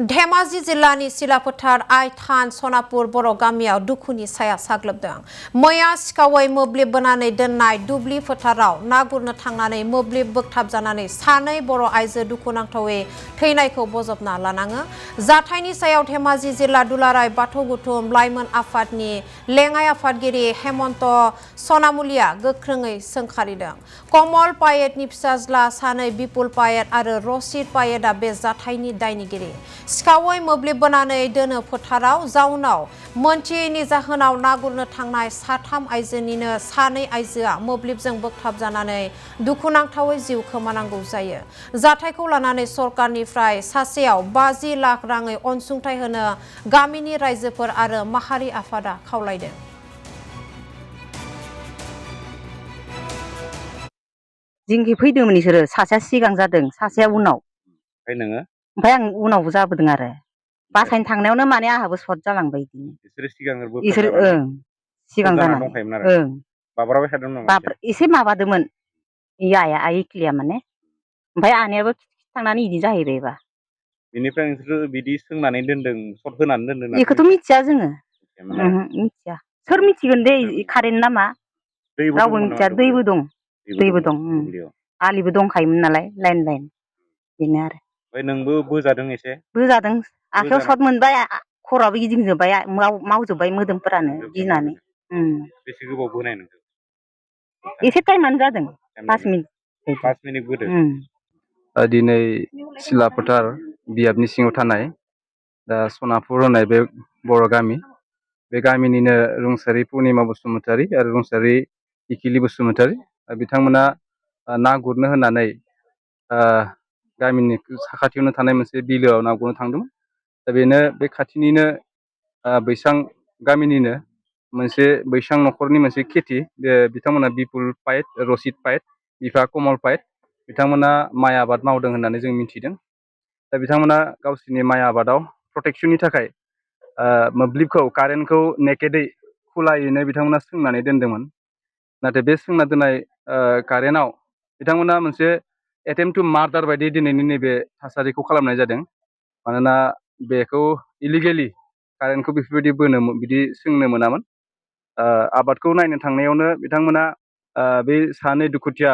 धेमाजि जिल्लानि सिलाफोथार आइथान सनापुर बर' गामियाव दुखुनि साया साग्लोबदों। मैया सिखावै मोब्लिब बोनानै दोननाय दुब्लि फोथाराव ना गुरनो थांनानै मोब्लिब बोगथाबजानानै सानै बर' आइजो दुखुनांथावै थैनायखौ बजबना लानाङो। जाथायनि सायाव धेमाजि जिल्ला दुलाराय बाथौ गुथुम लाइमोन आफादनि लेङाइ आफादगिरि हेमन्त सनामुलिया गोख्रोङै सोंखारिदों। कमल पायेटनि फिसाज्ला सानै बिपुल पायेट आरो रसिद पायेटआ बे जाथायनि दायनिगिरि। सिखावै मोब्लिब बोनानै दोनो फोथाराव जाउनाव मोनथियैनि जाहोनाव ना गुरनो थांनाय साथाम आइजोनिनो सानै आइजोआ मोब्लिबजों बोगथाबजानानै दुखुनांथावै जिउ खोमानांगौ जायो। जाथायखौ लानानै सरकारनिफ्राय सासेयाव 50 लाख राङै अनसुंथाइ होनो गामिनि रायजोफोर आरो माहारि आफादा खावलायदों। जोंखि फैदोंमोन इसोरो सासेया सिगां जादों सासेया उनाव। ओमफ्राय नोङो? ओमफ्राय आं उनावबो जाबोदों आरो बासायनो थांनायावनो माने आंहाबो सर्ट जालांबाय बिदिनो। बिसोरो सिगांनो इसोर सिगां जानानै दंखायोमोन आरो बाब्राबाय थादोंमोन नामा? एसे माबादोंमोन इ आइआ इख्लिया माने ओमफ्राय आनैयाबो थांनानै इदि जाहैबायबा। बेनिफ्राय नोंसोर बिदि सोंनानै दोनदों सर्ट होनानै दोनदों होनना बेखौथ' मिथिया जोङो मिथिया सोर मिथिगोन दे कारेन्ट नामा रावबो मिथिया। दैबो दं आलिबो दंखायोमोन नालाय लाइन बेनो आरो। ओमफ्राय नोंबो बोजादों एसे? बोजादों आखाइयाव सर्ट मोनबाय खर'आबो गिदिंजोब्बाय मावजोब्बाय मोदोमफोरानो गिनानै। बेसे गोबाव बोनाय नोंखौ? एसे टाइमानो जादों 5 मिनिट। 5 मिनिट बोदों। दिनै सिलाफोथार बियाबनि सिङाव थानाय दा सनापुर होननाय बे बर' गामि, बे गामिनिनो रुंसारि पुर्निमा बसुमतारी आरो रुंसारि इकिलि बसुमतारी बिथांमोना ना गुरनो होननानै गामिनि साखाथियावनो थानाय मोनसे बिलोआव ना गुरनो थांदोंमोन। दा बेनो बे खाथिनिनो बैसां गामिनिनो मोनसे बैसां न'खरनि मोनसे खेथि बिथांमोना बिपुल पायेट रसिद पायेट बिफा कमल पायेट बिथांमोना माइ आबाद मावदों होननानै जों मिथिदों। दा बिथांमोना गावसोरनि माइ आबादाव प्रटेकसननि थाखाय मोब्लिबखौ कारेन्टखौ नेकेदै खुलायैनो बिथांमोना सोंनानै दोनदोंमोन। नाथाय बे सोंना दोननाय कारेन्टआव बिथांमोना मोनसे एटेम्प टु मार्डार बायदि दिनैनि नैबे थासारिखौ खालामनाय जादों। मानोना बेखौ इलिगेलि कारेन्टखौ बेफोरबायदि बिदि सोंनो मोनामोन। आबादखौ नायनो थांनायावनो बिथांमोना बे सानै दुखुथिया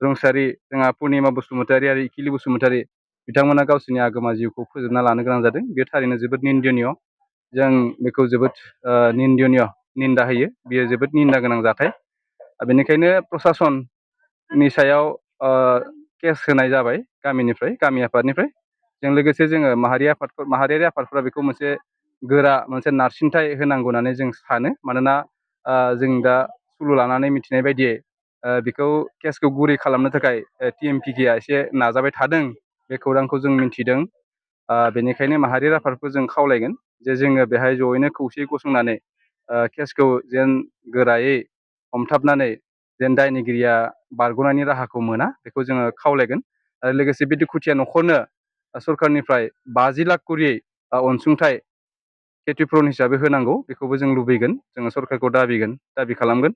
रुंसारि जोंहा पुर्निमा बसुमतारी आरो इकिलि बसुमतारी बिथांमोना गावसोरनि आगोमा जिउखौ फोजोबना लानो गोनां जादों। बे थारैनो जोबोद निन्दनीय। जों बेखौ जोबोद निन्दा होयो। बेयो जोबोद निन्दा गोनां जाथाय। बेनिखायनो प्रसासननि सायाव केस होनाय जाबाय गामिनिफ्राय गामि आफादनिफ्राय। जों लोगोसे जोङो माहारियारि आफादफोरा बेखौ मोनसे गोरा मोनसे नारसिनथाय होनांगौ होननानै जों सानो। मानोना जों दा सुलु लानानै मिथिनाय बायदियै बेखौ केसखौ गुरै खालामनो थाखाय TMPKआ एसे नाजाबाय थादों बे खौरांखौ जों मिथिदों। बेनिखायनो माहारियारि आफादखौ जों खावलायगोन जे जोङो बेहाय जयैनो खौसेयै गसंनानै केसखौ जेन गोरायै हमथाबनानै जेन दायनिगिरिया बारग'नायनि राहाखौ मोना बेखौ जोङो खावलायगोन। आरो लोगोसे बे दुखुथिया न'खरनो सरकारनिफ्राय 50 लाख करि अनसुंथाइ खेतिपुरन हिसाबै होनांगौ बेखौबो जों लुबैगोन। जोङो सरकारखौ दाबि खालामगोन।